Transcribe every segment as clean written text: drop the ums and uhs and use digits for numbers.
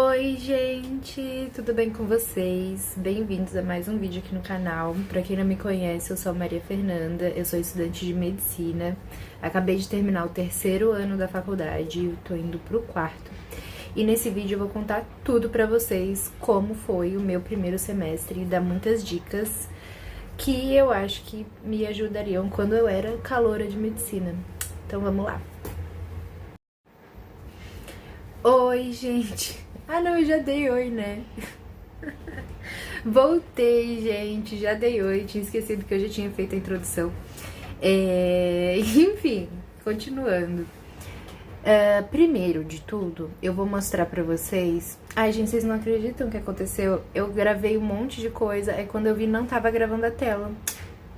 Oi gente, tudo bem com vocês? Bem-vindos a mais um vídeo aqui no canal. Pra quem não me conhece, eu sou a Maria Fernanda, eu sou estudante de medicina. Acabei de terminar o terceiro ano da faculdade e tô indo pro quarto. E nesse vídeo eu vou contar tudo pra vocês, como foi o meu primeiro semestre, e dar muitas dicas que eu acho que me ajudariam quando eu era caloura de medicina. Então vamos lá. Oi, gente! Ah, não, eu já dei oi, né? Voltei, gente, já dei oi. Tinha esquecido que eu já tinha feito a introdução. Enfim, continuando. Primeiro de tudo, eu vou mostrar pra vocês. Ai, gente, vocês não acreditam o que aconteceu? Eu gravei um monte de coisa, aí quando eu vi não tava gravando a tela.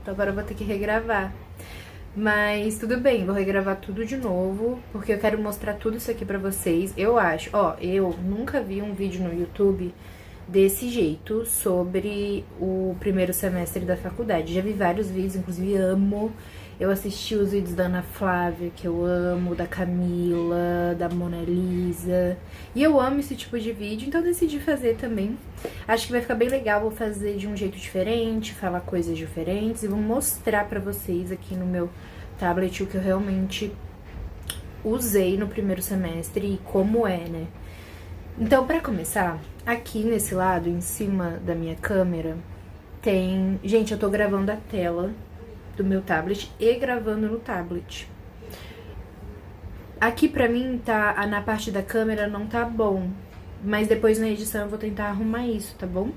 Então agora eu vou ter que regravar. Mas tudo bem, vou regravar tudo de novo, porque eu quero mostrar tudo isso aqui pra vocês. Eu acho, eu nunca vi um vídeo no YouTube desse jeito sobre o primeiro semestre da faculdade. Já vi vários vídeos, inclusive amo. Eu assisti os vídeos da Ana Flávia, que eu amo, da Camila, da Mona Lisa. E eu amo esse tipo de vídeo, então decidi fazer também. Acho que vai ficar bem legal, vou fazer de um jeito diferente, falar coisas diferentes. E vou mostrar pra vocês aqui no meu tablet o que eu realmente usei no primeiro semestre e como é, né? Então, pra começar, aqui nesse lado, em cima da minha câmera, tem... Gente, eu tô gravando a tela do meu tablet e gravando no tablet. Aqui pra mim tá, na parte da câmera não tá bom, mas depois na edição eu vou tentar arrumar isso, tá bom?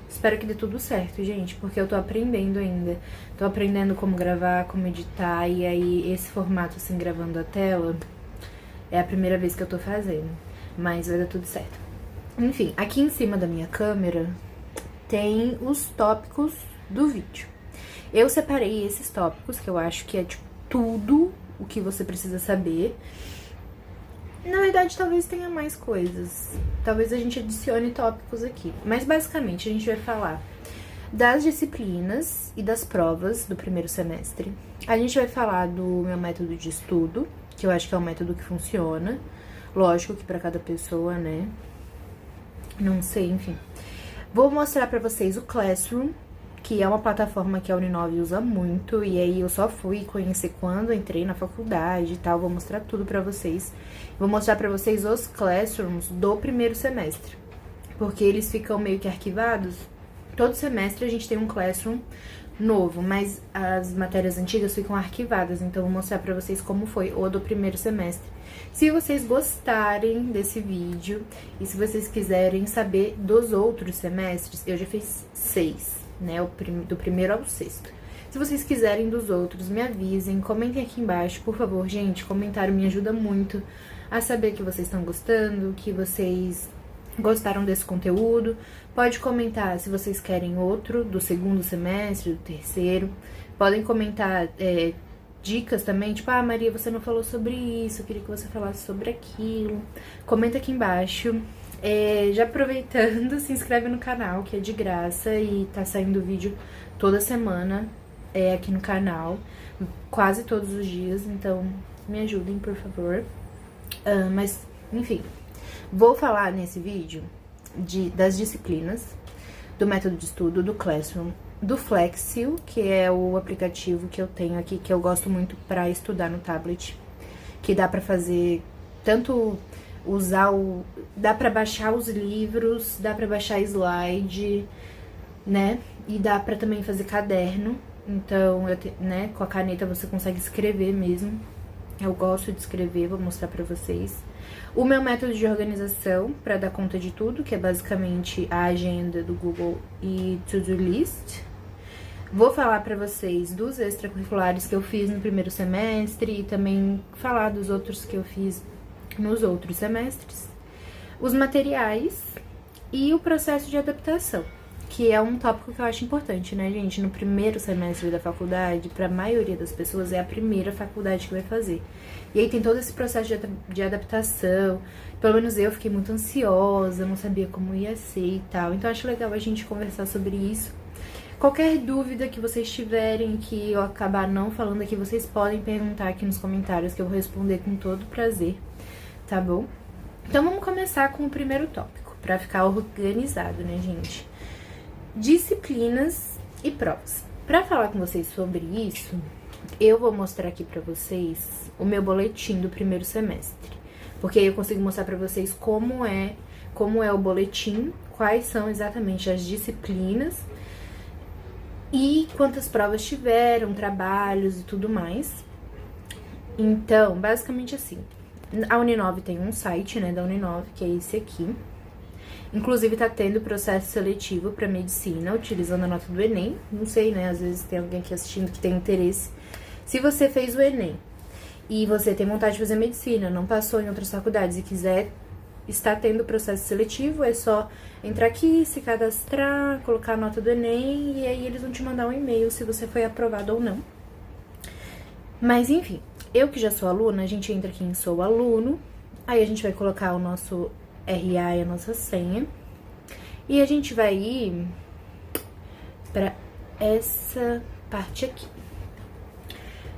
Espero que dê tudo certo, gente, porque eu tô aprendendo ainda. Tô aprendendo como gravar, como editar, e aí esse formato assim, gravando a tela, é a primeira vez que eu tô fazendo, mas vai dar tudo certo. Enfim, aqui em cima da minha câmera tem os tópicos do vídeo. Eu separei esses tópicos, que eu acho que é, tipo, tudo o que você precisa saber. Na verdade, talvez tenha mais coisas. Talvez a gente adicione tópicos aqui. Mas, basicamente, a gente vai falar das disciplinas e das provas do primeiro semestre. A gente vai falar do meu método de estudo, que eu acho que é um método que funciona. Lógico que pra cada pessoa, né? Não sei, enfim. Vou mostrar pra vocês o Classroom, que é uma plataforma que a Uninove usa muito, e aí eu só fui conhecer quando entrei na faculdade e tal, vou mostrar tudo pra vocês. Vou mostrar pra vocês os Classrooms do primeiro semestre, porque eles ficam meio que arquivados. Todo semestre a gente tem um Classroom novo, mas as matérias antigas ficam arquivadas, então vou mostrar pra vocês como foi o do primeiro semestre. Se vocês gostarem desse vídeo, e se vocês quiserem saber dos outros semestres, eu já fiz 6. Né, do primeiro ao sexto. Se vocês quiserem dos outros, me avisem, comentem aqui embaixo, por favor, gente, comentário me ajuda muito a saber que vocês estão gostando, que vocês gostaram desse conteúdo. Pode comentar se vocês querem outro do segundo semestre, do terceiro. Podem comentar dicas também, tipo, ah, Maria, você não falou sobre isso, eu queria que você falasse sobre aquilo. Comenta aqui embaixo. Já aproveitando, se inscreve no canal, que é de graça e tá saindo vídeo toda semana aqui no canal, quase todos os dias, então me ajudem, por favor. Mas, enfim, vou falar nesse vídeo das disciplinas, do método de estudo, do Classroom, do Flexil, que é o aplicativo que eu tenho aqui, que eu gosto muito pra estudar no tablet, que dá pra fazer tanto... dá pra baixar os livros, dá pra baixar slide, né? E dá pra também fazer caderno. Então, né, com a caneta você consegue escrever mesmo. Eu gosto de escrever, vou mostrar pra vocês. O meu método de organização pra dar conta de tudo, que é basicamente a agenda do Google e to-do list. Vou falar pra vocês dos extracurriculares que eu fiz no primeiro semestre e também falar dos outros que eu fiz nos outros semestres, os materiais e o processo de adaptação, que é um tópico que eu acho importante, né, gente? No primeiro semestre da faculdade, para a maioria das pessoas, é a primeira faculdade que vai fazer. E aí tem todo esse processo de adaptação, pelo menos eu fiquei muito ansiosa, não sabia como ia ser e tal, então acho legal a gente conversar sobre isso. Qualquer dúvida que vocês tiverem, que eu acabar não falando aqui, vocês podem perguntar aqui nos comentários, que eu vou responder com todo prazer. Tá bom? Então vamos começar com o primeiro tópico, pra ficar organizado, né, gente? Disciplinas e provas. Pra falar com vocês sobre isso, eu vou mostrar aqui pra vocês o meu boletim do primeiro semestre. Porque aí eu consigo mostrar pra vocês como é o boletim, quais são exatamente as disciplinas e quantas provas tiveram, trabalhos e tudo mais. Então, basicamente assim, a Uninove tem um site, né, da Uninove, que é esse aqui. Inclusive, tá tendo processo seletivo pra medicina, utilizando a nota do Enem. Não sei, né, às vezes tem alguém aqui assistindo que tem interesse. Se você fez o Enem e você tem vontade de fazer medicina, não passou em outras faculdades e quiser estar tendo processo seletivo, é só entrar aqui, se cadastrar, colocar a nota do Enem e aí eles vão te mandar um e-mail se você foi aprovado ou não. Mas enfim, eu que já sou aluna, a gente entra aqui em Sou Aluno, aí a gente vai colocar o nosso RA e a nossa senha, e a gente vai ir pra essa parte aqui.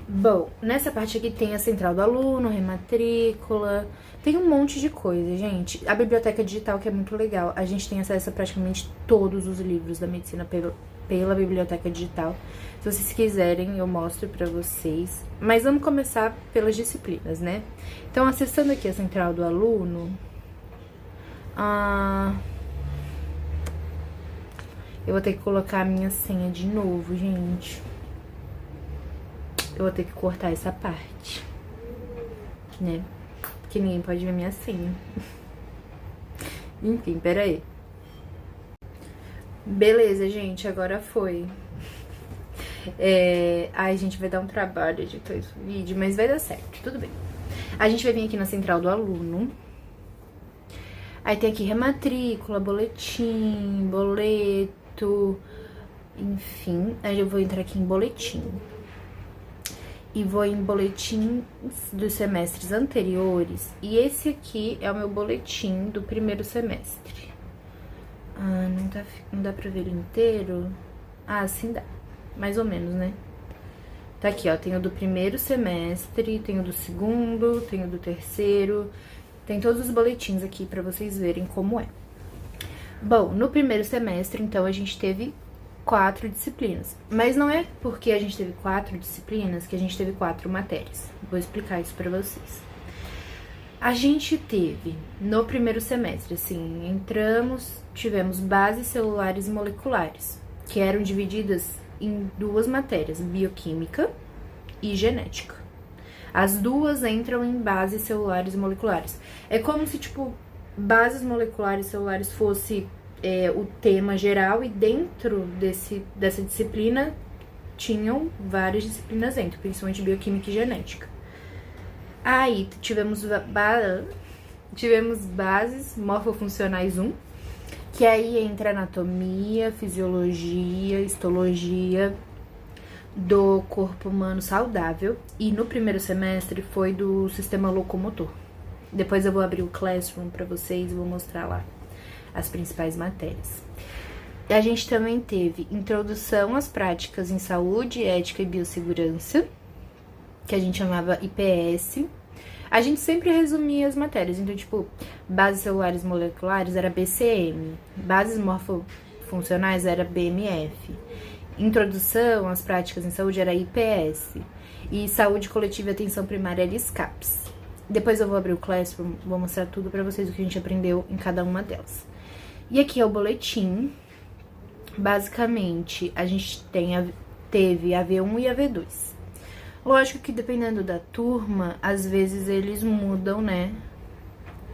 Bom, nessa parte aqui tem a central do aluno, rematrícula, tem um monte de coisa, gente. A biblioteca digital, que é muito legal, a gente tem acesso a praticamente todos os livros da medicina pela biblioteca digital. Se vocês quiserem, eu mostro pra vocês. Mas vamos começar pelas disciplinas, né? Então, acessando aqui a central do aluno, eu vou ter que colocar a minha senha de novo, gente. Eu vou ter que cortar essa parte, né? Porque ninguém pode ver minha senha. Enfim, peraí. Beleza, gente, agora foi. Ai, gente, vai dar um trabalho editar esse vídeo, mas vai dar certo, tudo bem. A gente vai vir aqui na central do aluno. Aí tem aqui rematrícula, boletim, boleto, enfim. Aí eu vou entrar aqui em boletim. E vou em boletim dos semestres anteriores. E esse aqui é o meu boletim do primeiro semestre. Não dá pra ver ele inteiro? Sim dá. Mais ou menos, né? Tá aqui, ó. Tem o do primeiro semestre, tem o do segundo, tem o do terceiro. Tem todos os boletins aqui pra vocês verem como é. Bom, no primeiro semestre, então, a gente teve 4 disciplinas. Mas não é porque a gente teve 4 disciplinas que a gente teve 4 matérias. Vou explicar isso pra vocês. A gente teve, no primeiro semestre, assim, tivemos bases celulares e moleculares, que eram divididas em 2 matérias, bioquímica e genética. As duas entram em bases celulares e moleculares. É como se, tipo, bases moleculares e celulares fosse o tema geral, e dentro dessa disciplina tinham várias disciplinas dentro, principalmente bioquímica e genética. Aí tivemos bases morfofuncionais 1, que aí entra anatomia, fisiologia, histologia do corpo humano saudável, e no primeiro semestre foi do sistema locomotor. Depois eu vou abrir o Classroom pra vocês e vou mostrar lá as principais matérias. A gente também teve introdução às práticas em saúde, ética e biossegurança, que a gente chamava IPS. A gente sempre resumia as matérias, então, tipo, bases celulares moleculares era BCM, bases morfofuncionais era BMF, introdução às práticas em saúde era IPS, e saúde coletiva e atenção primária era SCAPS. Depois eu vou abrir o Classroom, vou mostrar tudo pra vocês o que a gente aprendeu em cada uma delas. E aqui é o boletim. Basicamente, a gente teve a V1 e a V2. Lógico que dependendo da turma, às vezes eles mudam, né,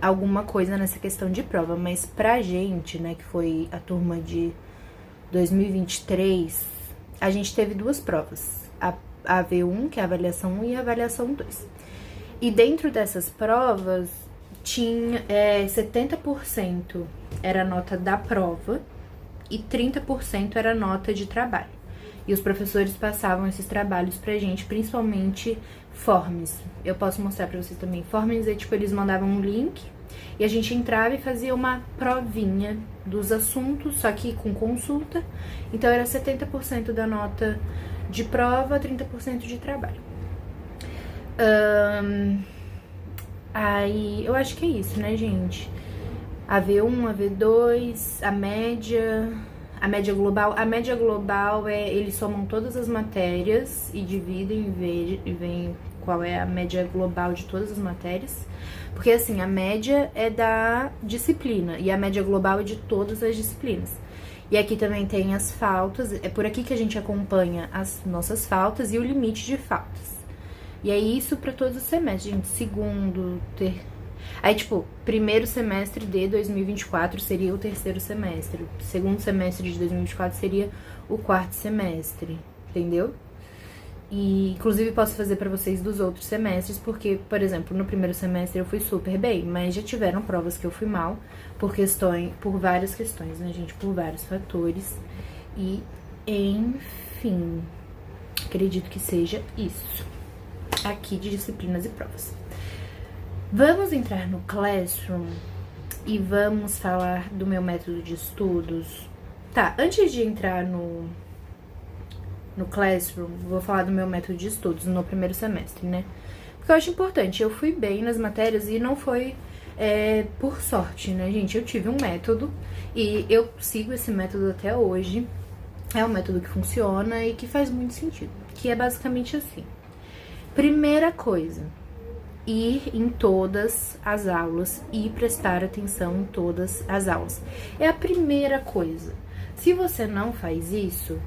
alguma coisa nessa questão de prova. Mas pra gente, né, que foi a turma de 2023, a gente teve 2 provas. A V1, que é a avaliação 1, e a avaliação 2. E dentro dessas provas, tinha 70% era a nota da prova e 30% era a nota de trabalho. E os professores passavam esses trabalhos pra gente, principalmente forms. Eu posso mostrar pra vocês também. Forms é tipo, eles mandavam um link e a gente entrava e fazia uma provinha dos assuntos, só que com consulta. Então era 70% da nota de prova, 30% de trabalho. Aí, eu acho que é isso, né, gente? AV1, AV2, a média global. A média global eles somam todas as matérias e dividem e veem qual é a média global de todas as matérias. Porque assim, a média é da disciplina e a média global é de todas as disciplinas. E aqui também tem as faltas, é por aqui que a gente acompanha as nossas faltas e o limite de faltas. E é isso para todos os semestres, gente. Segundo, Aí, tipo, primeiro semestre de 2024 seria o terceiro semestre. Segundo semestre de 2024 seria o quarto semestre, entendeu? E, inclusive, posso fazer pra vocês dos outros semestres, porque, por exemplo, no primeiro semestre eu fui super bem, mas já tiveram provas que eu fui mal, por várias questões, né, gente? Por vários fatores. E, enfim, acredito que seja isso. Aqui de disciplinas e provas. Vamos entrar no Classroom e vamos falar do meu método de estudos. Tá, antes de entrar no Classroom, vou falar do meu método de estudos no primeiro semestre, né? Porque eu acho importante, eu fui bem nas matérias e não foi por sorte, né, gente? Eu tive um método e eu sigo esse método até hoje. É um método que funciona e que faz muito sentido, que é basicamente assim. Primeira coisa, ir em todas as aulas e prestar atenção em todas as aulas. É a primeira coisa. Se você não faz isso,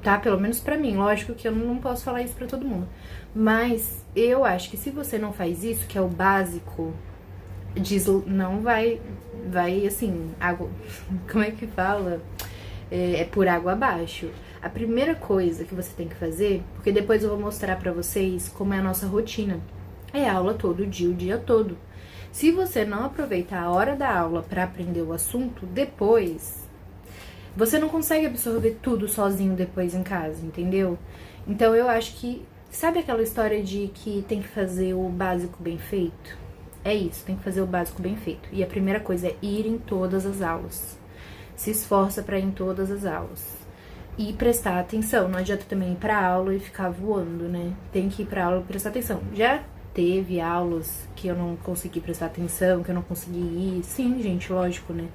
tá? Pelo menos pra mim, lógico que eu não posso falar isso pra todo mundo. Mas eu acho que se você não faz isso, que é o básico, não vai assim, água, como é que fala? É por água abaixo. A primeira coisa que você tem que fazer, porque depois eu vou mostrar pra vocês como é a nossa rotina. É aula todo dia, o dia todo. Se você não aproveitar a hora da aula para aprender o assunto, depois você não consegue absorver tudo sozinho depois em casa, entendeu? Então eu acho que, sabe aquela história de que tem que fazer o básico bem feito? É isso, tem que fazer o básico bem feito. E a primeira coisa é ir em todas as aulas. Se esforça para ir em todas as aulas. E prestar atenção. Não adianta também ir pra aula e ficar voando, né? Tem que ir pra aula e prestar atenção. Já teve aulas que eu não consegui prestar atenção, que eu não consegui ir. Sim, gente, lógico, né?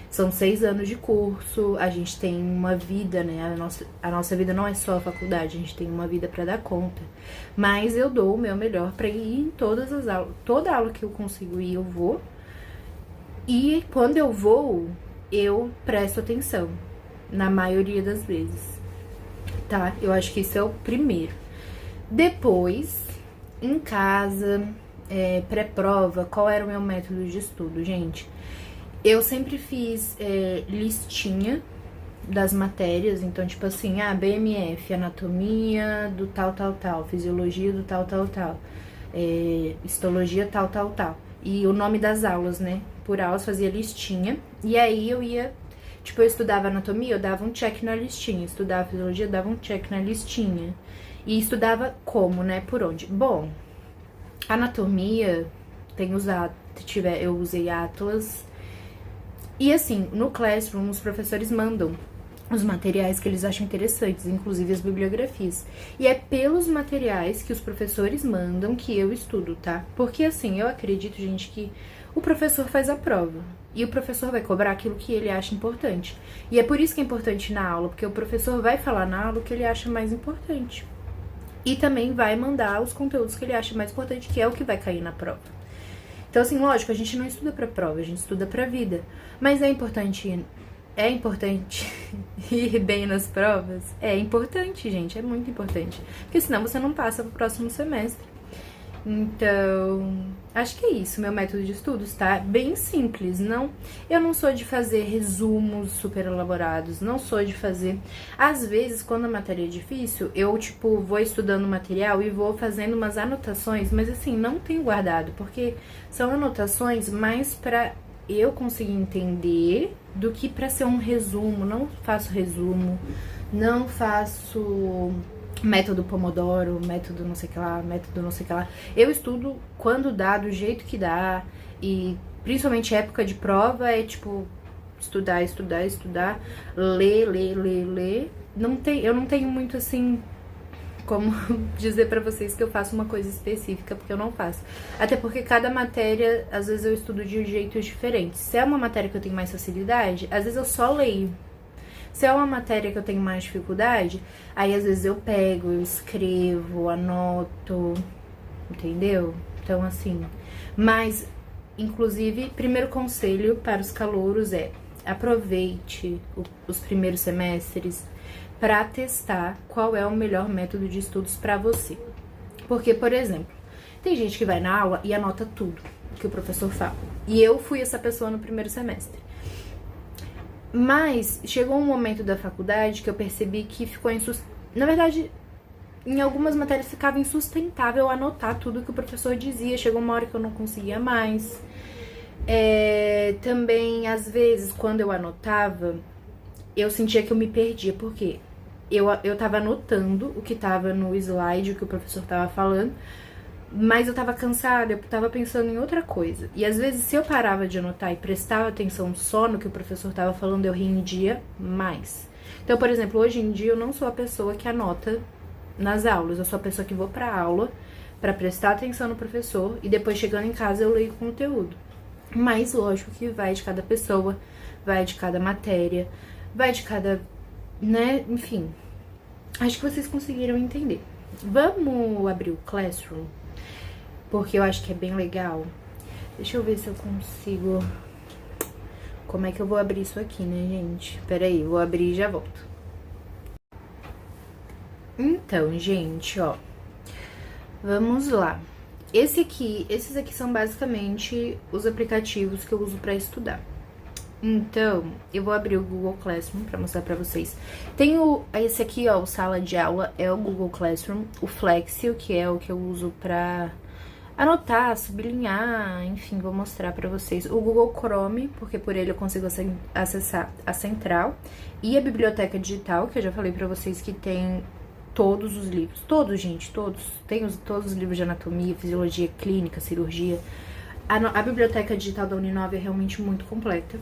São 6 anos de curso, a gente tem uma vida, né? A nossa vida não é só a faculdade, a gente tem uma vida pra dar conta. Mas eu dou o meu melhor pra ir em todas as aulas. Toda aula que eu consigo ir, eu vou. E quando eu vou, eu presto atenção, na maioria das vezes, tá? Eu acho que isso é o primeiro. Depois, em casa, pré-prova, qual era o meu método de estudo, gente? Eu sempre fiz listinha das matérias, então, tipo assim, BMF, anatomia do tal, fisiologia do tal, histologia tal, e o nome das aulas, né? Por aulas fazia listinha, e aí eu ia, tipo, eu estudava anatomia, eu dava um check na listinha, estudava fisiologia, eu dava um check na listinha, e estudava como, né? Por onde? Bom, anatomia, eu usei Atlas, e assim, no Classroom, os professores mandam os materiais que eles acham interessantes, inclusive as bibliografias. E é pelos materiais que os professores mandam que eu estudo, tá? Porque assim, eu acredito, gente, que o professor faz a prova. E o professor vai cobrar aquilo que ele acha importante. E é por isso que é importante na aula, porque o professor vai falar na aula o que ele acha mais importante. E também vai mandar os conteúdos que ele acha mais importante, que é o que vai cair na prova. Então, assim, lógico, a gente não estuda pra prova, a gente estuda pra vida. Mas é importante ir bem nas provas? É importante, gente, é muito importante. Porque senão você não passa pro próximo semestre. Então, acho que é isso, meu método de estudos, tá? Bem simples, eu não sou de fazer resumos super elaborados, não sou de fazer... Às vezes, quando a matéria é difícil, eu, tipo, vou estudando o material e vou fazendo umas anotações, mas assim, não tenho guardado, porque são anotações mais pra eu conseguir entender do que pra ser um resumo. Não faço resumo, não faço... método Pomodoro, método não sei o que lá. Eu estudo quando dá, do jeito que dá. E principalmente época de prova é tipo estudar, ler. Eu não tenho muito assim como dizer pra vocês que eu faço uma coisa específica, porque eu não faço. Até porque cada matéria, às vezes eu estudo de jeitos diferentes. Se é uma matéria que eu tenho mais facilidade, às vezes eu só leio. Se é uma matéria que eu tenho mais dificuldade, aí às vezes eu pego, eu escrevo, anoto, entendeu? Então, assim, mas, inclusive, primeiro conselho para os calouros é: aproveite os primeiros semestres para testar qual é o melhor método de estudos para você. Porque, por exemplo, tem gente que vai na aula e anota tudo que o professor fala. E eu fui essa pessoa no primeiro semestre. Mas chegou um momento da faculdade que eu percebi que ficou na verdade, em algumas matérias ficava insustentável anotar tudo que o professor dizia. Chegou uma hora que eu não conseguia mais. Também, às vezes, quando eu anotava, eu sentia que eu me perdia. Por quê? Eu tava anotando o que tava no slide, o que o professor tava falando, mas eu tava cansada, eu tava pensando em outra coisa. E às vezes, se eu parava de anotar e prestava atenção só no que o professor tava falando, eu rendia mais. Então, por exemplo, hoje em dia eu não sou a pessoa que anota nas aulas, eu sou a pessoa que vou pra aula pra prestar atenção no professor e depois, chegando em casa, eu leio o conteúdo. Mas lógico que vai de cada pessoa, vai de cada matéria, vai de cada, né, enfim. Acho que vocês conseguiram entender. Vamos abrir o Classroom, porque eu acho que é bem legal. Deixa eu ver se eu consigo... Como é que eu vou abrir isso aqui, né, gente? Pera aí, vou abrir e já volto. Então, gente, ó, vamos lá. Esses aqui são basicamente os aplicativos que eu uso pra estudar. Então, eu vou abrir o Google Classroom pra mostrar pra vocês. Tem esse aqui, ó, o Sala de Aula, é o Google Classroom. O Flexio, que é o que eu uso pra anotar, sublinhar, enfim, vou mostrar pra vocês. O Google Chrome, porque por ele eu consigo acessar a central. E a biblioteca digital, que eu já falei pra vocês que tem todos os livros. Todos, gente, todos. Tem todos os livros de anatomia, fisiologia, clínica, cirurgia. A biblioteca digital da Uninove é realmente muito completa.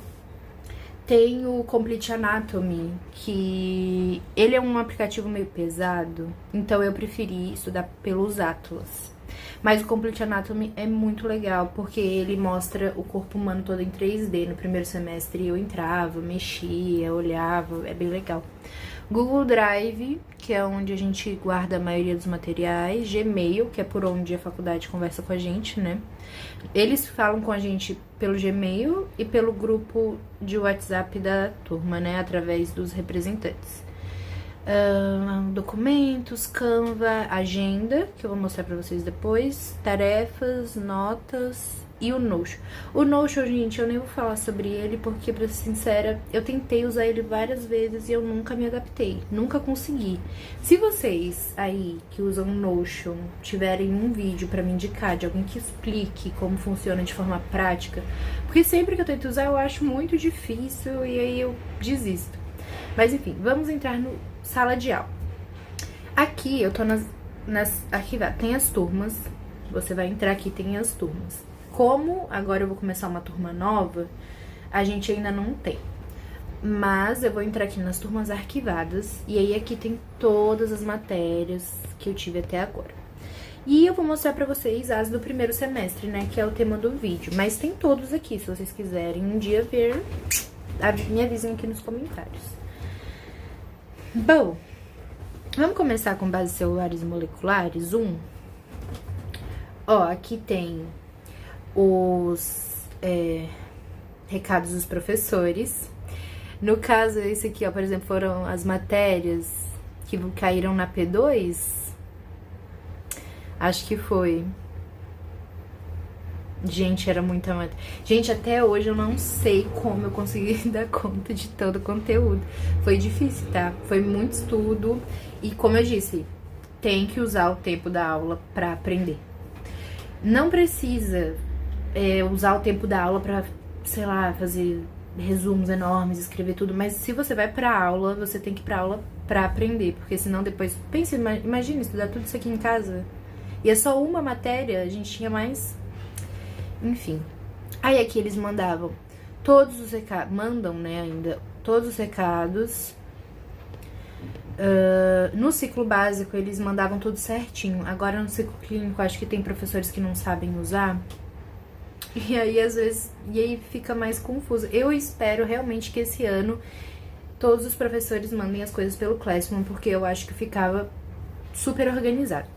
Tem o Complete Anatomy, que ele é um aplicativo meio pesado, então eu preferi estudar pelos Atlas. Mas o Complete Anatomy é muito legal, porque ele mostra o corpo humano todo em 3D. No primeiro semestre eu entrava, mexia, olhava, é bem legal. Google Drive, que é onde a gente guarda a maioria dos materiais. Gmail, que é por onde a faculdade conversa com a gente, né? Eles falam com a gente pelo Gmail e pelo grupo de WhatsApp da turma, né? Através dos representantes. Documentos, Canva, agenda, que eu vou mostrar pra vocês depois, tarefas, notas e o Notion. O Notion, gente, eu nem vou falar sobre ele porque, pra ser sincera, eu tentei usar ele várias vezes e eu nunca me adaptei, nunca consegui. Se vocês aí que usam o Notion tiverem um vídeo pra me indicar de alguém que explique como funciona de forma prática, porque sempre que eu tento usar eu acho muito difícil e aí eu desisto. Mas enfim, vamos entrar no Sala de Aula. Aqui eu tô arquivadas. Tem as turmas. Você vai entrar aqui, tem as turmas. Como agora eu vou começar uma turma nova, a gente ainda não tem. Mas eu vou entrar aqui nas turmas arquivadas. E aí aqui tem todas as matérias que eu tive até agora. E eu vou mostrar pra vocês as do primeiro semestre, né? Que é o tema do vídeo. Mas tem todos aqui, se vocês quiserem um dia ver, me avisem aqui nos comentários. Bom, vamos começar com bases celulares e moleculares 1. Ó, aqui tem os recados dos professores. No caso, esse aqui, ó, por exemplo, foram as matérias que caíram na P2. Acho que foi. Gente, era muita matéria. Gente, até hoje eu não sei como eu consegui dar conta de todo o conteúdo. Foi difícil, tá? Foi muito estudo. E como eu disse, tem que usar o tempo da aula pra aprender. Não precisa usar o tempo da aula pra, sei lá, fazer resumos enormes, escrever tudo. Mas se você vai pra aula, você tem que ir pra aula pra aprender. Porque senão depois... Pense, imagina estudar tudo isso aqui em casa. E é só uma matéria, a gente tinha mais... Enfim, aí aqui eles mandavam todos os recados, mandam, né, ainda, todos os recados, No ciclo básico, eles mandavam tudo certinho. Agora, no ciclo clínico, acho que tem professores que não sabem usar. E aí, às vezes, fica mais confuso. Eu espero realmente que esse ano todos os professores mandem as coisas pelo Classroom, porque eu acho que ficava super organizado.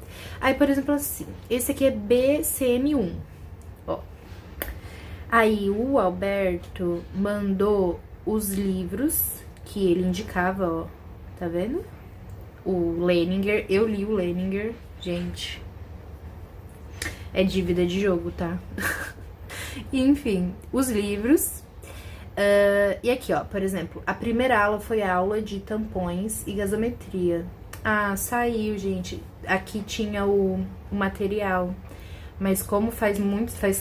Aí, por exemplo, assim, esse aqui é BCM1, ó. Aí, o Alberto mandou os livros que ele indicava, ó, tá vendo? O Leninger, eu li o Leninger, gente, é dívida de jogo, tá? Enfim, os livros. E aqui, ó, por exemplo, a primeira aula foi a aula de tampões e gasometria. Ah, saiu, gente. Aqui tinha o material. Mas como faz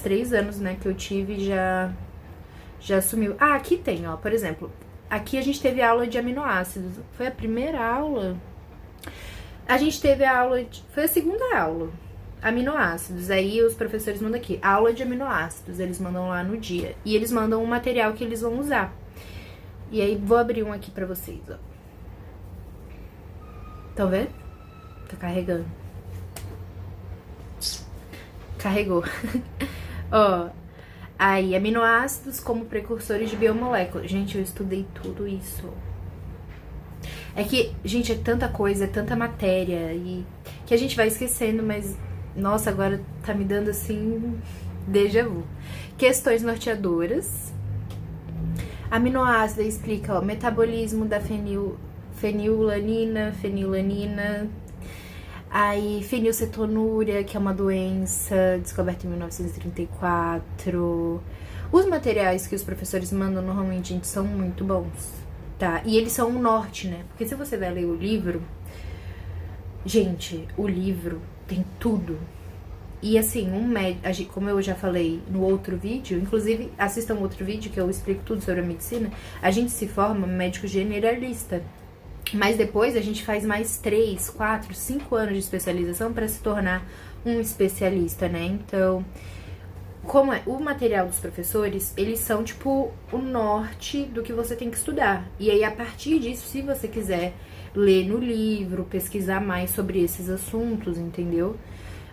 3 anos, né, que eu tive, já sumiu. Ah, aqui tem, ó, por exemplo. Aqui a gente teve a aula de aminoácidos. Foi a primeira aula? A gente teve a aula foi a segunda aula. Aminoácidos. Aí os professores mandam aqui, aula de aminoácidos. Eles mandam lá no dia. E eles mandam o material que eles vão usar. E aí, vou abrir um aqui pra vocês, ó. Estão vendo? Tá carregando. Carregou. Ó. Aí, aminoácidos como precursores de biomoléculas. Gente, eu estudei tudo isso. É que, gente, é tanta coisa, é tanta matéria e que a gente vai esquecendo, mas nossa, agora tá me dando assim déjà vu. Questões norteadoras. Aminoácido explica, ó, metabolismo da fenilanina. Aí, fenilcetonúria, que é uma doença descoberta em 1934. Os materiais que os professores mandam normalmente, gente, são muito bons, tá? E eles são um norte, né? Porque se você vai ler o livro, gente, o livro tem tudo. E assim, como eu já falei no outro vídeo, inclusive assistam outro vídeo que eu explico tudo sobre a medicina, a gente se forma médico generalista. Mas depois a gente faz mais 3, 4, 5 anos de especialização para se tornar um especialista, né? Então, como é o material dos professores, eles são tipo o norte do que você tem que estudar. E aí, a partir disso, se você quiser ler no livro, pesquisar mais sobre esses assuntos, entendeu?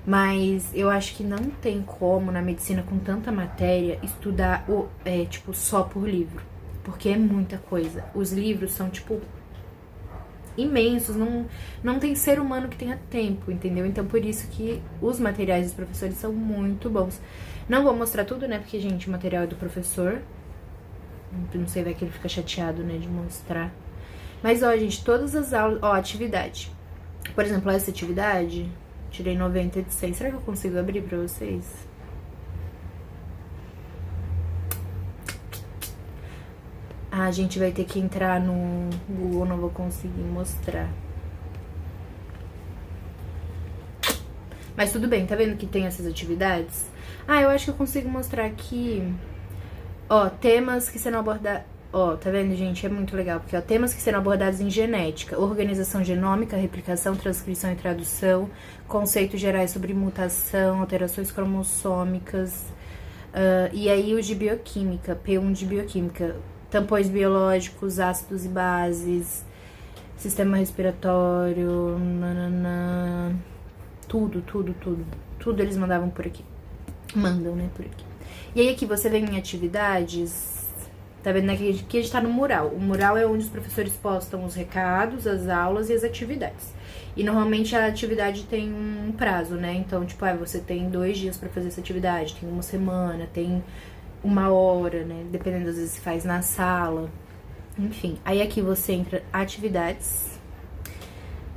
Mas eu acho que não tem como, na medicina com tanta matéria, estudar tipo, só por livro. Porque é muita coisa. Os livros são, tipo, imensos, não tem ser humano que tenha tempo, entendeu? Então, por isso que os materiais dos professores são muito bons. Não vou mostrar tudo, né? Porque, gente, o material é do professor. Não sei, vai que ele fica chateado, né, de mostrar. Mas, ó, gente, todas as aulas... Ó, atividade. Por exemplo, essa atividade, tirei 90 de 100. Será que eu consigo abrir pra vocês? Ah, a gente vai ter que entrar no Google, não vou conseguir mostrar. Mas tudo bem, tá vendo que tem essas atividades? Ah, eu acho que eu consigo mostrar aqui. Ó, temas que serão abordados... Ó, tá vendo, gente? É muito legal, porque, ó, temas que serão abordados em genética, organização genômica, replicação, transcrição e tradução, conceitos gerais sobre mutação, alterações cromossômicas, e aí os de bioquímica, P1 de bioquímica, tampões biológicos, ácidos e bases, sistema respiratório, nananã, tudo eles mandavam por aqui. Mandam, né, por aqui. E aí aqui você vem em atividades... Tá vendo, né, que a gente tá no mural. O mural é onde os professores postam os recados, as aulas e as atividades. E normalmente a atividade tem um prazo, né? Então, tipo, você tem 2 dias pra fazer essa atividade, tem 1 semana, tem 1 hora, né? Dependendo, às vezes, se faz na sala. Enfim, aí aqui você entra atividades,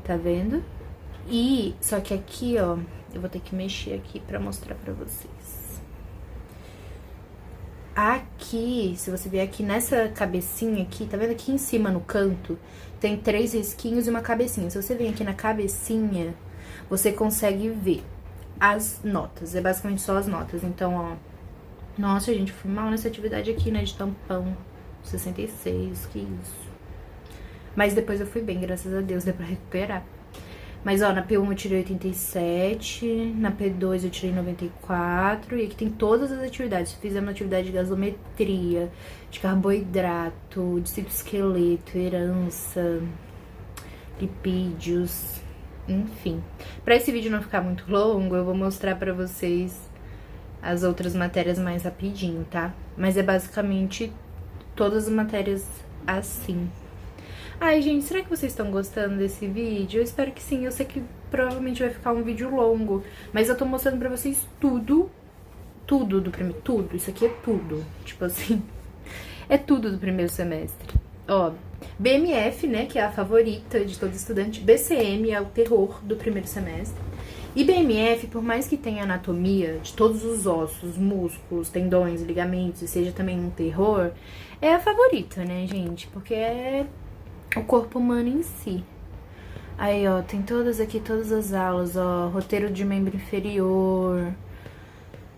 tá vendo? E, só que aqui, ó, eu vou ter que mexer aqui pra mostrar pra vocês. Aqui, se você vier aqui nessa cabecinha aqui, tá vendo aqui em cima no canto? Tem 3 risquinhos e uma cabecinha. Se você vem aqui na cabecinha, você consegue ver as notas. É basicamente só as notas. Então, ó... Nossa, gente, fui mal nessa atividade aqui, né, de tampão. 66, que isso. Mas depois eu fui bem, graças a Deus, deu pra recuperar. Mas, ó, na P1 eu tirei 87, na P2 eu tirei 94, e aqui tem todas as atividades. Fizemos atividade de gasometria, de carboidrato, de citoesqueleto, herança. lipídios, enfim. Pra esse vídeo não ficar muito longo, eu vou mostrar pra vocês as outras matérias mais rapidinho, tá? Mas é basicamente todas as matérias assim. Ai, gente, será que vocês estão gostando desse vídeo? Eu espero que sim. Eu sei que provavelmente vai ficar um vídeo longo, mas eu tô mostrando pra vocês tudo do primeiro, tudo. Isso aqui é tudo, tipo assim, é tudo do primeiro semestre. Ó, BMF, né, que é a favorita de todo estudante. BCM é o terror do primeiro semestre. E BMF, por mais que tenha anatomia de todos os ossos, músculos, tendões, ligamentos, e seja também um terror, é a favorita, né, gente? Porque é o corpo humano em si. Aí, ó, tem todas aqui, todas as aulas, ó, roteiro de membro inferior,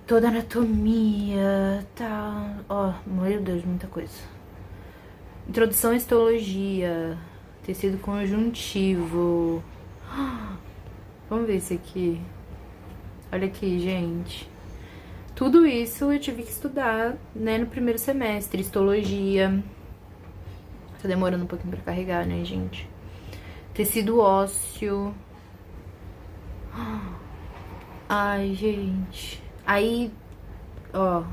toda a anatomia, tá, ó, meu Deus, muita coisa. Introdução à histologia, tecido conjuntivo. Vamos ver esse aqui. Olha aqui, gente. Tudo isso eu tive que estudar, né, no primeiro semestre. Histologia. Tá demorando um pouquinho pra carregar, né, gente? Tecido ósseo. Ai, gente. Aí, ó.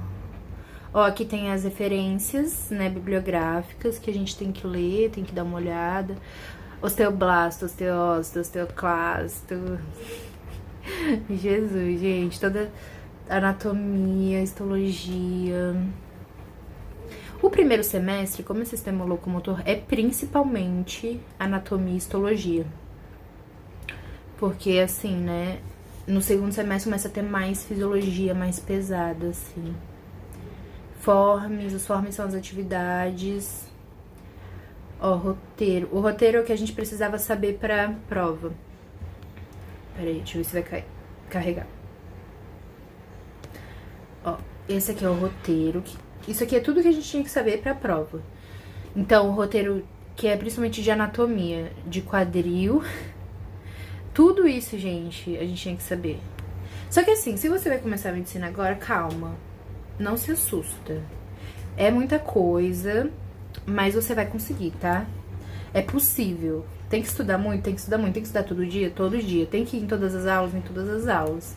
Ó, aqui tem as referências, né, bibliográficas que a gente tem que ler, tem que dar uma olhada. Osteoblasto, osteócito, osteoclasto. Jesus, gente, toda anatomia, histologia. O primeiro semestre, como é sistema locomotor, é principalmente anatomia e histologia. Porque, assim, né, no segundo semestre começa a ter mais fisiologia, mais pesada, assim. Os formes são as atividades. Ó, roteiro. O roteiro é o que a gente precisava saber pra prova. Peraí, deixa eu ver se vai carregar. Ó, esse aqui é o roteiro. Isso aqui é tudo que a gente tinha que saber pra prova. Então, o roteiro que é principalmente de anatomia, de quadril. Tudo isso, gente, a gente tinha que saber. Só que assim, se você vai começar a medicina agora, calma. Não se assusta. É muita coisa, mas você vai conseguir, tá? É possível. Tem que estudar muito, tem que estudar muito, tem que estudar todo dia, todo dia. Tem que ir em todas as aulas, em todas as aulas.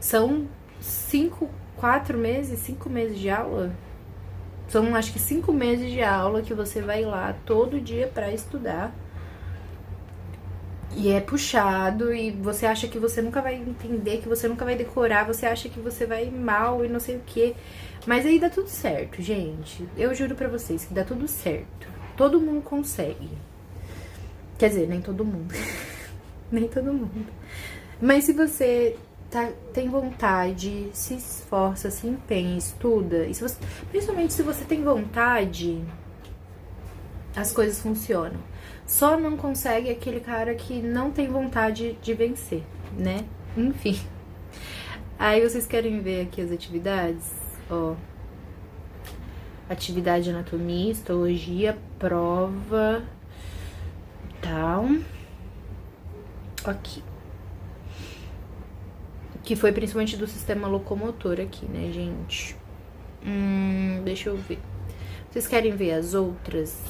São 5 meses de aula. São, acho que 5 meses de aula que você vai lá todo dia pra estudar. E é puxado, e você acha que você nunca vai entender, que você nunca vai decorar, você acha que você vai mal e não sei o quê. Mas aí dá tudo certo, gente. Eu juro pra vocês que dá tudo certo. Todo mundo consegue. Quer dizer, nem todo mundo. Nem todo mundo. Mas se você tem vontade, se esforça, se empenha, estuda, e se você, principalmente se você tem vontade, as coisas funcionam. Só não consegue aquele cara que não tem vontade de vencer, né? Enfim. Aí vocês querem ver aqui as atividades? Ó. Atividade de anatomia, histologia, prova, tal. Aqui. Que foi principalmente do sistema locomotor aqui, né, gente? Deixa eu ver. Vocês querem ver as outras?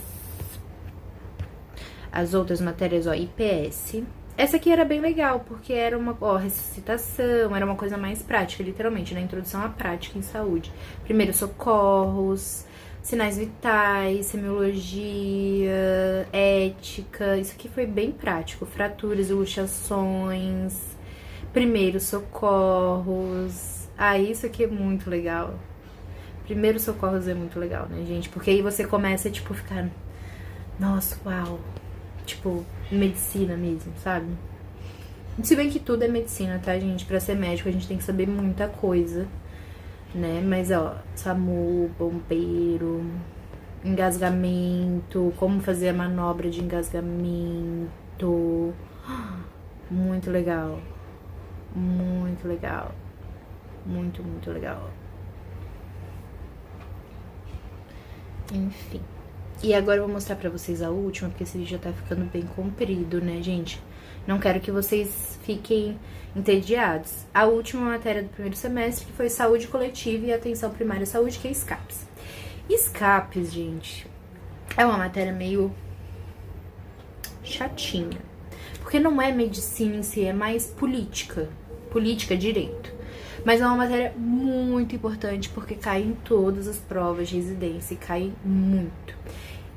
As outras matérias, ó, IPS. Essa aqui era bem legal, porque era uma, ó, ressuscitação, era uma coisa mais prática, literalmente, né? Introdução à prática em saúde. Primeiros socorros, sinais vitais, semiologia, ética. Isso aqui foi bem prático. Fraturas e luxações, primeiros socorros. Ah, isso aqui é muito legal. Primeiros socorros é muito legal, né, gente? Porque aí você começa, tipo, ficar... Nossa, uau... Tipo, medicina mesmo, sabe? Se bem que tudo é medicina, tá, gente? Pra ser médico a gente tem que saber muita coisa, né? Mas, ó, SAMU, bombeiro, engasgamento, como fazer a manobra de engasgamento. Muito legal. Muito legal. Muito, muito legal. Enfim. E agora eu vou mostrar pra vocês a última, porque esse vídeo já tá ficando bem comprido, né, gente? Não quero que vocês fiquem entediados. A última matéria do primeiro semestre, que foi saúde coletiva e atenção primária à saúde, que é SCAPS. SCAPS, gente, é uma matéria meio chatinha. Porque não é medicina em si, é mais política. Política, direito. Mas é uma matéria muito importante, porque cai em todas as provas de residência, e cai muito.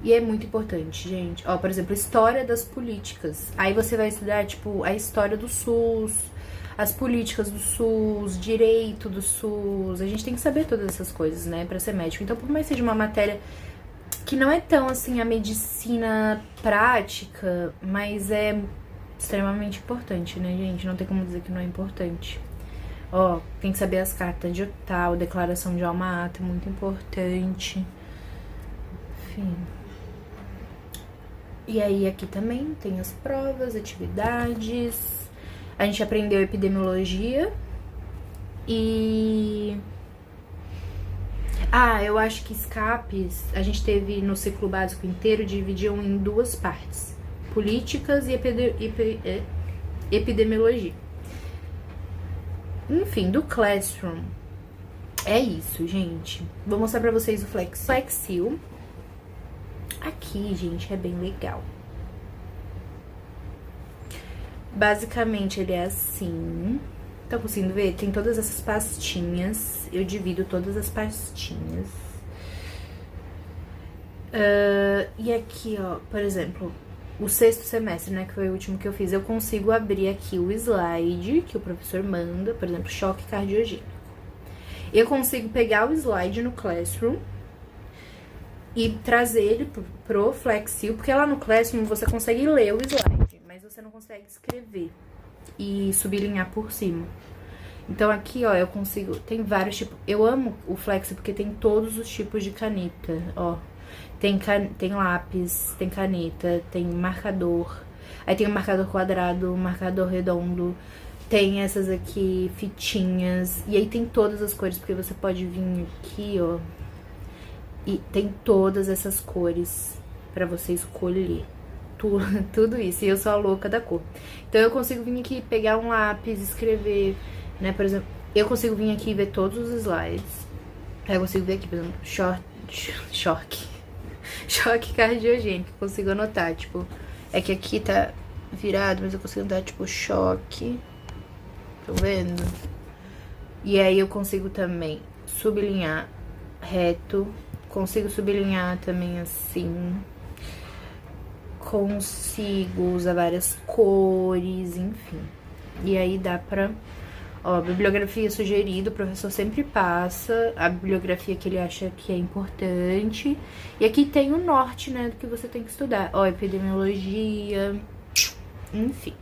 E é muito importante, gente. Ó, por exemplo, história das políticas. Aí você vai estudar, tipo, a história do SUS, as políticas do SUS, direito do SUS. A gente tem que saber todas essas coisas, né, pra ser médico. Então, por mais que seja uma matéria que não é tão, assim, a medicina prática, mas é extremamente importante, né, gente? Não tem como dizer que não é importante. Ó, tem que saber as cartas de Ottawa, declaração de Alma-Ata, muito importante. Enfim. E aí aqui também tem as provas, atividades. A gente aprendeu epidemiologia. E... eu acho que escapes, a gente teve no ciclo básico inteiro, dividiam em duas partes. Políticas e epidemiologia. Enfim, do Classroom. É isso, gente. Vou mostrar pra vocês o Flexil. Aqui, gente, é bem legal. Basicamente, ele é assim. Tá conseguindo ver? Tem todas essas pastinhas. Eu divido todas as pastinhas. E aqui, ó, por exemplo, o 6º semestre, né, que foi o último que eu fiz, eu consigo abrir aqui o slide que o professor manda, por exemplo, choque cardiogênico. Eu consigo pegar o slide no Classroom e trazer ele pro Flexil, porque lá no Classroom você consegue ler o slide, mas você não consegue escrever e sublinhar por cima. Então aqui, ó, eu consigo, tem vários tipos, eu amo o Flexil porque tem todos os tipos de caneta, ó. Tem lápis, tem caneta, tem marcador. Aí tem o marcador quadrado, marcador redondo. Tem essas aqui, fitinhas. E aí tem todas as cores, porque você pode vir aqui, ó. E tem todas essas cores pra você escolher. Tudo isso. E eu sou a louca da cor. Então eu consigo vir aqui, pegar um lápis, escrever, né? Por exemplo, eu consigo vir aqui e ver todos os slides. Aí eu consigo ver aqui, por exemplo, choque cardiogênico, consigo anotar, tipo, é que aqui tá virado, mas eu consigo anotar, tipo, choque, tô vendo? E aí eu consigo também sublinhar reto, consigo sublinhar também assim, consigo usar várias cores, enfim. E aí dá pra... Ó, bibliografia sugerida, o professor sempre passa a bibliografia que ele acha que é importante. E aqui tem o norte, né, do que você tem que estudar. Ó, epidemiologia, enfim.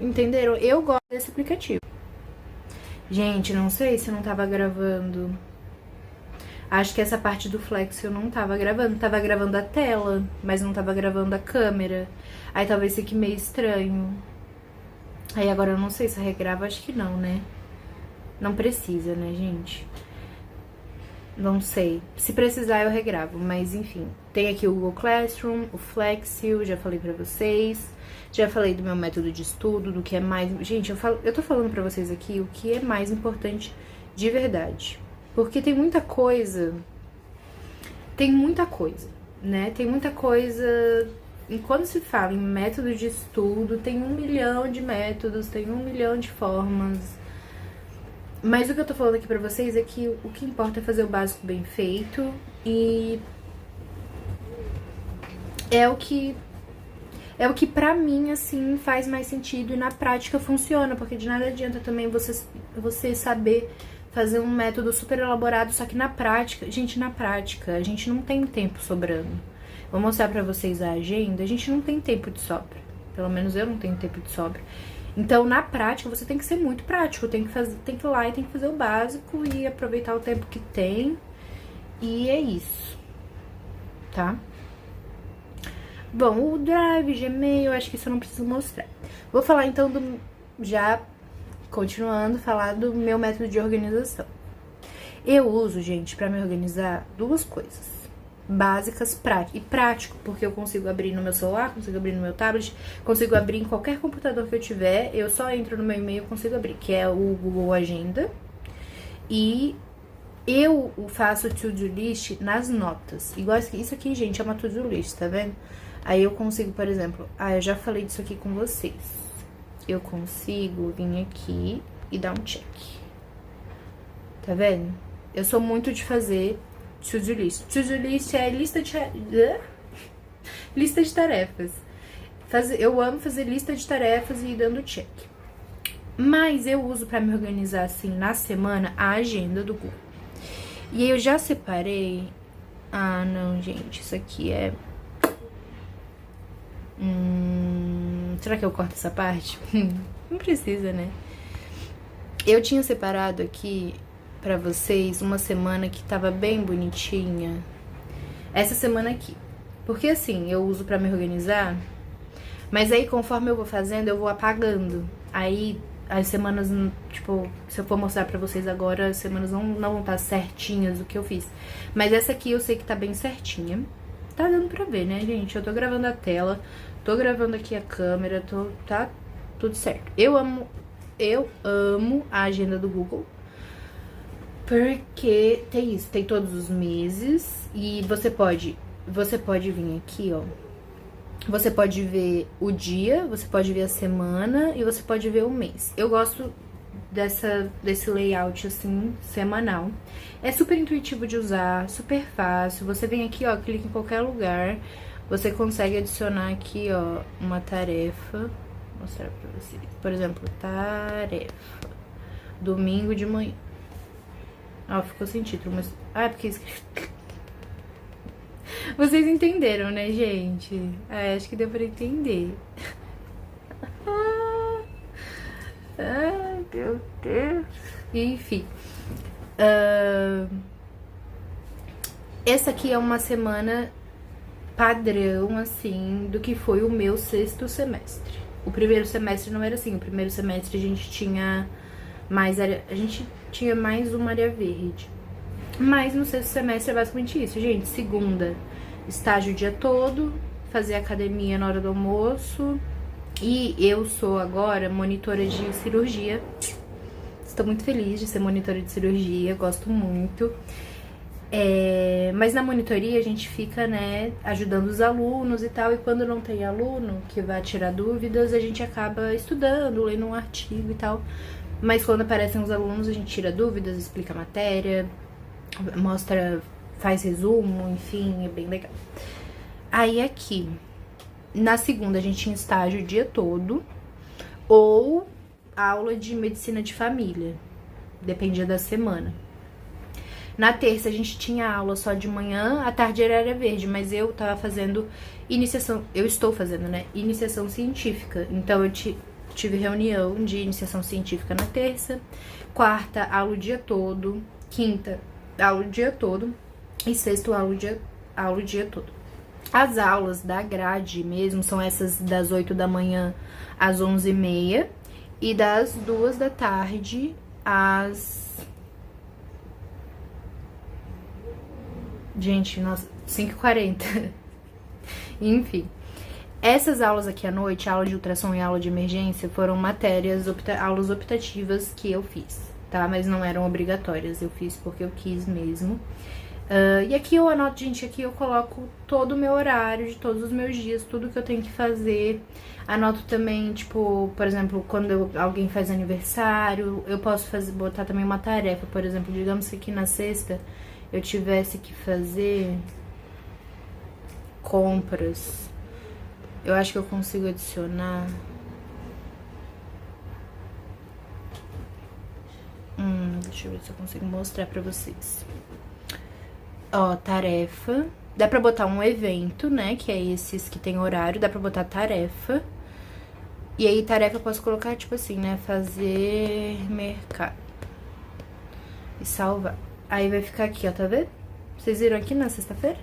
Entenderam? Eu gosto desse aplicativo. Gente, não sei se eu não tava gravando. Acho que essa parte do Flex eu não tava gravando. Tava gravando a tela, mas não tava gravando a câmera. Aí talvez fique meio estranho. Aí agora eu não sei se eu regravo, acho que não, né? Não precisa, né, gente? Não sei. Se precisar eu regravo, mas enfim. Tem aqui o Google Classroom, o Flexil, já falei pra vocês. Já falei do meu método de estudo, do que é mais... Gente, eu tô falando pra vocês aqui o que é mais importante de verdade. Porque tem muita coisa... né? Tem muita coisa... E quando se fala em método de estudo, tem 1 milhão de métodos, tem 1 milhão de formas. Mas o que eu tô falando aqui pra vocês é que o que importa é fazer o básico bem feito. E é o que pra mim, assim, faz mais sentido e na prática funciona. Porque de nada adianta também você saber fazer um método super elaborado, só que na prática, a gente não tem tempo sobrando. Vou mostrar pra vocês a agenda, a gente não tem tempo de sobra. Pelo menos eu não tenho tempo de sobra. Então, na prática, você tem que ser muito prático. Tem que ir lá e tem que fazer o básico e aproveitar o tempo que tem. E é isso. Tá? Bom, o Drive, Gmail, acho que isso eu não preciso mostrar. Vou falar então já continuando, falar do meu método de organização. Eu uso, gente, pra me organizar duas coisas. Básicas, prático, porque eu consigo abrir no meu celular, consigo abrir no meu tablet, consigo abrir em qualquer computador que eu tiver, eu só entro no meu e-mail e consigo abrir, que é o Google Agenda e Eu faço to-do list nas notas. Igual isso aqui, gente, é uma to-do list, tá vendo? Aí eu consigo, por exemplo, eu já falei disso aqui com vocês. Eu consigo vir aqui e dar um check. Tá vendo? Eu sou muito de fazer to-do list. To-do list é lista de tarefas. Eu amo fazer lista de tarefas e ir dando check. Mas eu uso pra me organizar assim na semana a agenda do Google. E aí eu já separei. Ah, não, gente, isso aqui é. Será que eu corto essa parte? Não precisa, né? Eu tinha separado aqui pra vocês uma semana que tava bem bonitinha. Essa semana aqui. Porque assim, eu uso pra me organizar. Mas aí, conforme eu vou fazendo, eu vou apagando. Aí, as semanas, tipo, se eu for mostrar pra vocês agora, as semanas não vão estar certinhas do que eu fiz. Mas essa aqui eu sei que tá bem certinha. Tá dando pra ver, né, gente? Eu tô gravando a tela, tô gravando aqui a câmera, tá tudo certo. Eu amo a agenda do Google. Porque tem isso, tem todos os meses. E você pode vir aqui, ó. Você pode ver o dia, você pode ver a semana e você pode ver o mês. Eu gosto desse layout, assim, semanal. É super intuitivo de usar, super fácil. Você vem aqui, ó, clica em qualquer lugar. Você consegue adicionar aqui, ó, uma tarefa. Vou mostrar pra vocês. Por exemplo, tarefa. Domingo de manhã. Ó, ficou sem título, mas... Ah, porque... Vocês entenderam, né, gente? Acho que deu pra entender. Ai, meu Deus. Enfim. Essa aqui é uma semana padrão, assim, do que foi o meu 6º semestre. O primeiro semestre não era assim. O primeiro semestre a gente tinha mais área... A gente tinha mais uma área verde. Mas no 6º semestre é basicamente isso, gente. Segunda, estágio o dia todo, fazer academia na hora do almoço. E eu sou agora monitora de cirurgia. Estou muito feliz de ser monitora de cirurgia, gosto muito. Mas na monitoria a gente fica, né, ajudando os alunos e tal. E quando não tem aluno que vai tirar dúvidas, a gente acaba estudando, lendo um artigo e tal. Mas quando aparecem os alunos, a gente tira dúvidas, explica a matéria, mostra, faz resumo, enfim, é bem legal. Aí aqui, na segunda a gente tinha estágio o dia todo, ou aula de medicina de família, dependia da semana. Na terça a gente tinha aula só de manhã, à tarde era área verde, mas eu tava fazendo estou fazendo, né, iniciação científica. Então eu tive reunião de iniciação científica na terça, quarta aula o dia todo, quinta aula o dia todo e sexta aula o dia todo. As aulas da grade mesmo são essas das 8 da manhã às 11h30 e das 2 da tarde às... Gente, nossa, 5h40. Enfim. Essas aulas aqui à noite, aula de ultrassom e aula de emergência, foram aulas optativas que eu fiz, tá? Mas não eram obrigatórias, eu fiz porque eu quis mesmo. E aqui eu anoto, gente, aqui eu coloco todo o meu horário de todos os meus dias, tudo que eu tenho que fazer. Anoto também, tipo, por exemplo, quando alguém faz aniversário, eu posso botar também uma tarefa, por exemplo, digamos que aqui na sexta eu tivesse que fazer compras. Eu acho que eu consigo adicionar... deixa eu ver se eu consigo mostrar pra vocês. Ó, tarefa. Dá pra botar um evento, né? Que é esses que tem horário. Dá pra botar tarefa. E aí, tarefa eu posso colocar, tipo assim, né? Fazer mercado. E salvar. Aí vai ficar aqui, ó, tá vendo? Vocês viram aqui na sexta-feira?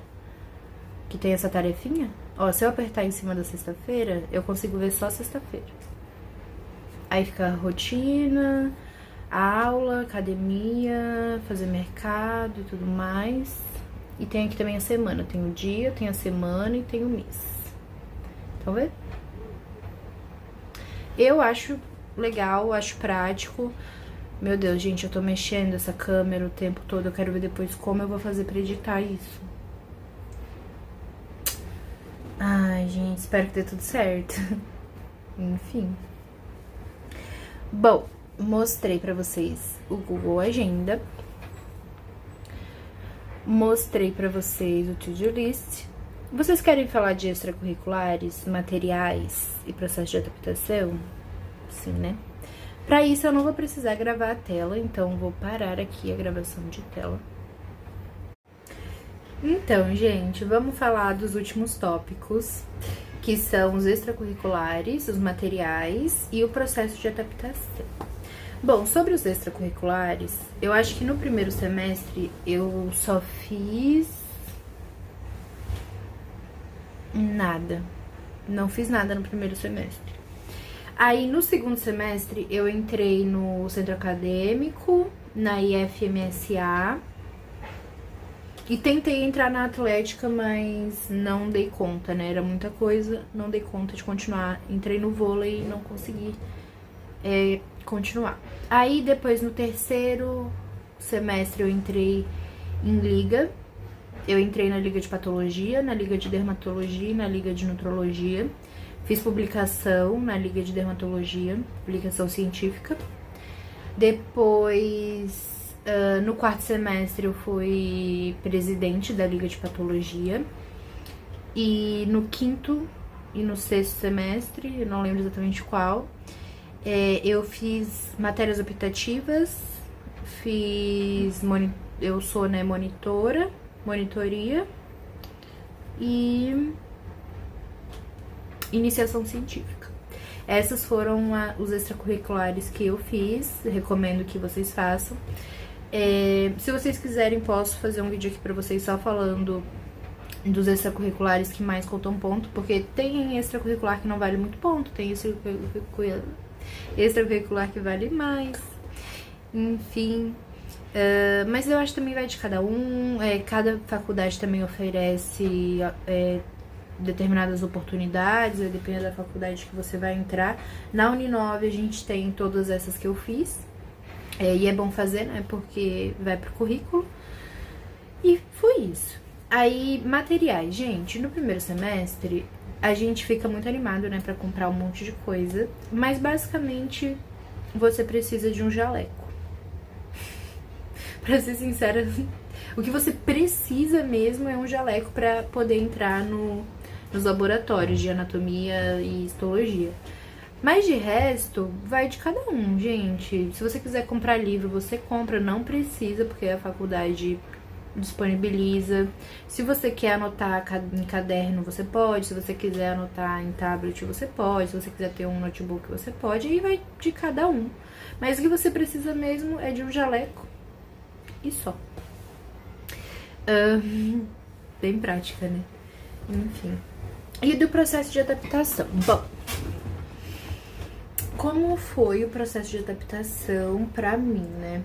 Que tem essa tarefinha? Ó, se eu apertar em cima da sexta-feira, eu consigo ver só sexta-feira. Aí fica a rotina, a aula, academia, fazer mercado e tudo mais. E tem aqui também a semana. Tem o dia, tem a semana e tem o mês. Estão vendo? Eu acho legal, acho prático. Meu Deus, gente, eu tô mexendo essa câmera o tempo todo. Eu quero ver depois como eu vou fazer pra editar isso. Ai, gente, espero que dê tudo certo. Enfim. Bom, mostrei pra vocês o Google Agenda. Mostrei pra vocês o To-Do List. Vocês querem falar de extracurriculares, materiais e processo de adaptação? Sim, né? Pra isso eu não vou precisar gravar a tela, então vou parar aqui a gravação de tela. Então, gente, vamos falar dos últimos tópicos, que são os extracurriculares, os materiais e o processo de adaptação. Bom, sobre os extracurriculares, eu acho que no primeiro semestre eu só fiz nada. Não fiz nada no primeiro semestre. Aí, no segundo semestre, eu entrei no centro acadêmico, na IFMSA, e tentei entrar na atlética, mas não dei conta, né? Era muita coisa, não dei conta de continuar. Entrei no vôlei e não consegui continuar. Aí, depois, no terceiro semestre, eu entrei em liga. Eu entrei na liga de patologia, na liga de dermatologia e na liga de nutrologia. Fiz publicação na liga de dermatologia, publicação científica. Depois, no quarto semestre, eu fui presidente da liga de patologia. E no quinto e no sexto semestre, eu não lembro exatamente qual, eu fiz matérias optativas, eu sou, né, monitoria e iniciação científica. Essas foram os extracurriculares que eu fiz, recomendo que vocês façam. Se vocês quiserem, posso fazer um vídeo aqui pra vocês só falando dos extracurriculares que mais contam ponto, porque tem extracurricular que não vale muito ponto, tem extracurricular que vale mais, enfim. Mas eu acho que também vai de cada um, cada faculdade também oferece determinadas oportunidades, dependendo da faculdade que você vai entrar. Na Uninove a gente tem todas essas que eu fiz, e é bom fazer, né, porque vai pro currículo. E foi isso. Aí, materiais, gente, no primeiro semestre a gente fica muito animado, né, pra comprar um monte de coisa, mas basicamente você precisa de um jaleco. Pra ser sincera, o que você precisa mesmo é um jaleco pra poder entrar nos laboratórios de anatomia e histologia. Mas de resto, vai de cada um, gente. Se você quiser comprar livro, você compra, não precisa, porque a faculdade disponibiliza. Se você quer anotar em caderno, você pode. Se você quiser anotar em tablet, você pode. Se você quiser ter um notebook, você pode. Aí vai de cada um. Mas o que você precisa mesmo é de um jaleco e só. Bem prática, né? Enfim. E do processo de adaptação? Bom, como foi o processo de adaptação pra mim, né?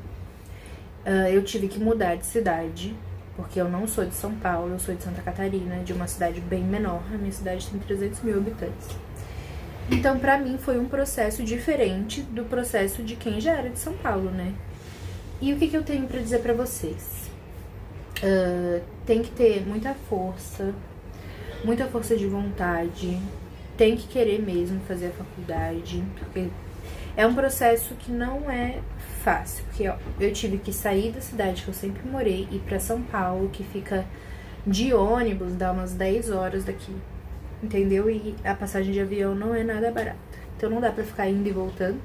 Eu tive que mudar de cidade, porque eu não sou de São Paulo, eu sou de Santa Catarina, de uma cidade bem menor. A minha cidade tem 300 mil habitantes. Então, pra mim, foi um processo diferente do processo de quem já era de São Paulo, né? E o que eu tenho pra dizer pra vocês? Tem que ter muita força de vontade, tem que querer mesmo fazer a faculdade, porque é um processo que não é fácil, porque ó, eu tive que sair da cidade que eu sempre morei e ir pra São Paulo, que fica de ônibus, dá umas 10 horas daqui, entendeu? E a passagem de avião não é nada barata, então não dá pra ficar indo e voltando.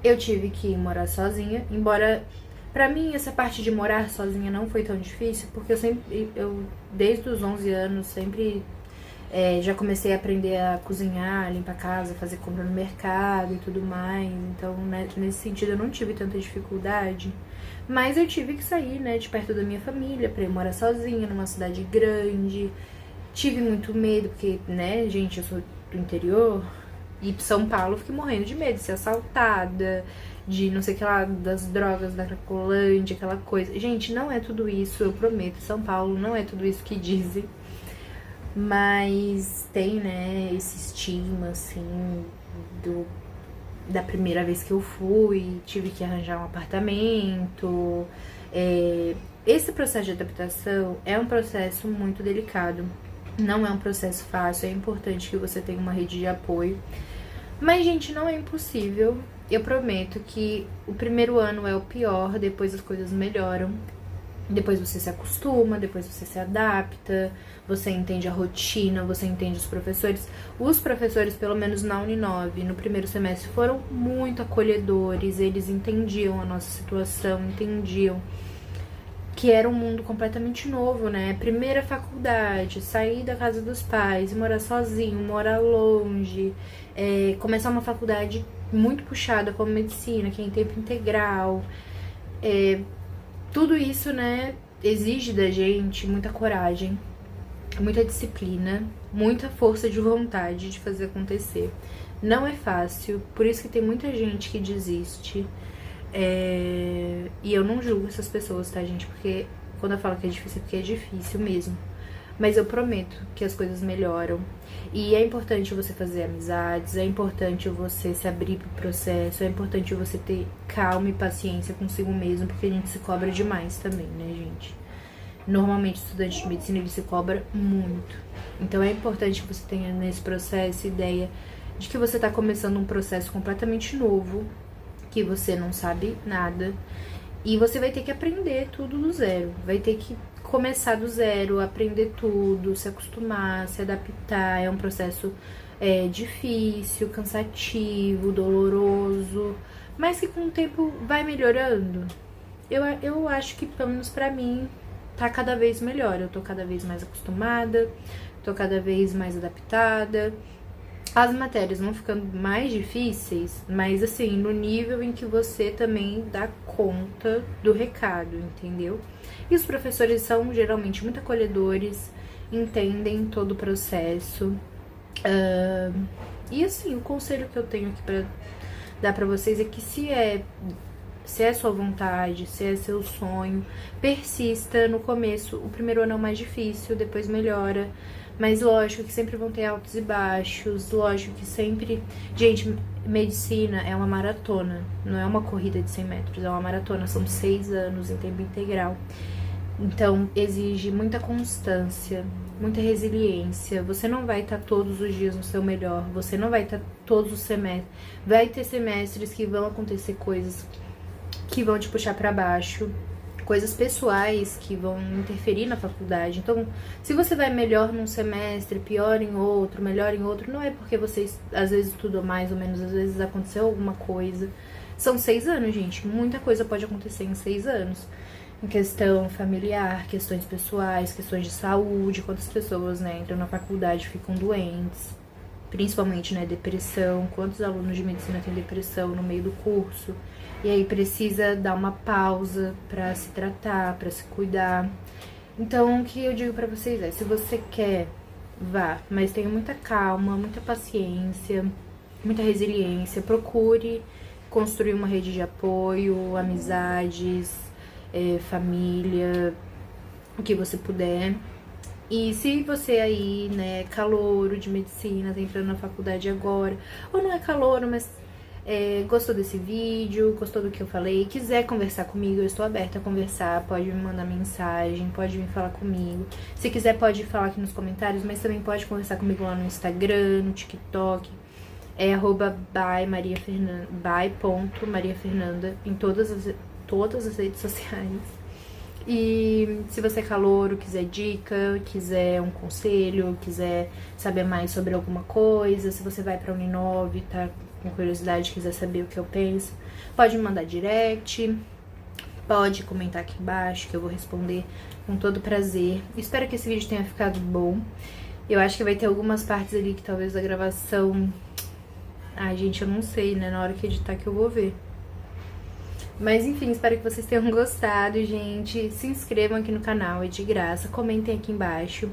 Eu tive que morar sozinha, embora pra mim essa parte de morar sozinha não foi tão difícil, porque eu desde os 11 anos sempre já comecei a aprender a cozinhar, limpar a casa, fazer compra no mercado e tudo mais. Então, né, nesse sentido eu não tive tanta dificuldade. Mas eu tive que sair, né, de perto da minha família pra ir morar sozinha numa cidade grande. Tive muito medo, porque, né, gente, eu sou do interior. E São Paulo eu fiquei morrendo de medo de ser assaltada, de não sei o que lá, das drogas, da Cracolândia, aquela coisa. Gente, não é tudo isso, eu prometo. São Paulo não é tudo isso que dizem. Mas tem, né, esse estigma, assim, da primeira vez que eu fui, tive que arranjar um apartamento. Esse processo de adaptação é um processo muito delicado, não é um processo fácil, é importante que você tenha uma rede de apoio. Mas, gente, não é impossível. Eu prometo que o primeiro ano é o pior, depois as coisas melhoram. Depois você se acostuma, depois você se adapta, você entende a rotina, você entende os professores. Os professores, pelo menos na Uninove, no primeiro semestre, foram muito acolhedores, eles entendiam a nossa situação, entendiam que era um mundo completamente novo, né? Primeira faculdade, sair da casa dos pais, morar sozinho, morar longe, começar uma faculdade muito puxada como medicina, que é em tempo integral. Tudo isso, né, exige da gente muita coragem, muita disciplina, muita força de vontade de fazer acontecer. Não é fácil, por isso que tem muita gente que desiste. E eu não julgo essas pessoas, tá, gente? Porque quando eu falo que é difícil, é porque é difícil mesmo. Mas eu prometo que as coisas melhoram. E é importante você fazer amizades, é importante você se abrir pro processo, é importante você ter calma e paciência consigo mesmo, porque a gente se cobra demais também, né, gente? Normalmente, o estudante de medicina, ele se cobra muito. Então, é importante que você tenha nesse processo ideia de que você tá começando um processo completamente novo, que você não sabe nada, e você vai ter que aprender tudo do zero, vai ter que começar do zero, aprender tudo, se acostumar, se adaptar. É um processo difícil, cansativo, doloroso, mas que com o tempo vai melhorando. Eu acho que, pelo menos pra mim, tá cada vez melhor. Eu tô cada vez mais acostumada, tô cada vez mais adaptada. As matérias vão ficando mais difíceis, mas assim, no nível em que você também dá conta do recado, entendeu? E os professores são geralmente muito acolhedores, entendem todo o processo. E assim, o conselho que eu tenho aqui pra dar pra vocês é que se é sua vontade, se é seu sonho, persista no começo. O primeiro ano é o mais difícil, depois melhora. Mas lógico que sempre vão ter altos e baixos, lógico que sempre... Gente, medicina é uma maratona, não é uma corrida de 100 metros, é uma maratona, são 6 anos em tempo integral. Então, exige muita constância, muita resiliência. Você não vai estar todos os dias no seu melhor, você não vai estar todos os semestres. Vai ter semestres que vão acontecer coisas que vão te puxar pra baixo, coisas pessoais que vão interferir na faculdade. Então, se você vai melhor num semestre, pior em outro, melhor em outro, não é porque você às vezes estudou mais ou menos, às vezes aconteceu alguma coisa. São 6 anos, gente. Muita coisa pode acontecer em 6 anos. Em questão familiar, questões pessoais, questões de saúde. Quantas pessoas, né, entram na faculdade e ficam doentes. Principalmente, né, depressão. Quantos alunos de medicina têm depressão no meio do curso? E aí precisa dar uma pausa pra se tratar, pra se cuidar. Então, o que eu digo pra vocês é, se você quer, vá, mas tenha muita calma, muita paciência, muita resiliência. Procure construir uma rede de apoio, amizades, família, o que você puder. E se você aí, né, calouro de medicina, tá entrando na faculdade agora, ou não é calouro, mas gostou desse vídeo, gostou do que eu falei, quiser conversar comigo, eu estou aberta a conversar, pode me mandar mensagem, pode vir falar comigo. Se quiser pode falar aqui nos comentários, mas também pode conversar comigo lá no Instagram, no TikTok, @by.mariafernanda em todas as redes sociais. E se você é calouro, quiser dica, quiser um conselho, quiser saber mais sobre alguma coisa, se você vai pra Uninove, tá com curiosidade, quiser saber o que eu penso, pode me mandar direct, pode comentar aqui embaixo que eu vou responder com todo prazer. Espero que esse vídeo tenha ficado bom. Eu acho que vai ter algumas partes ali que talvez a gravação... Ai, gente, eu não sei, né? Na hora que editar que eu vou ver. Mas enfim, espero que vocês tenham gostado, gente. Se inscrevam aqui no canal, é de graça. Comentem aqui embaixo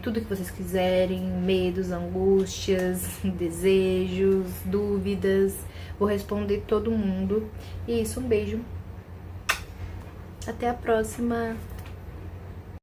tudo que vocês quiserem, medos, angústias, desejos, dúvidas. Vou responder todo mundo. E isso, um beijo. Até a próxima.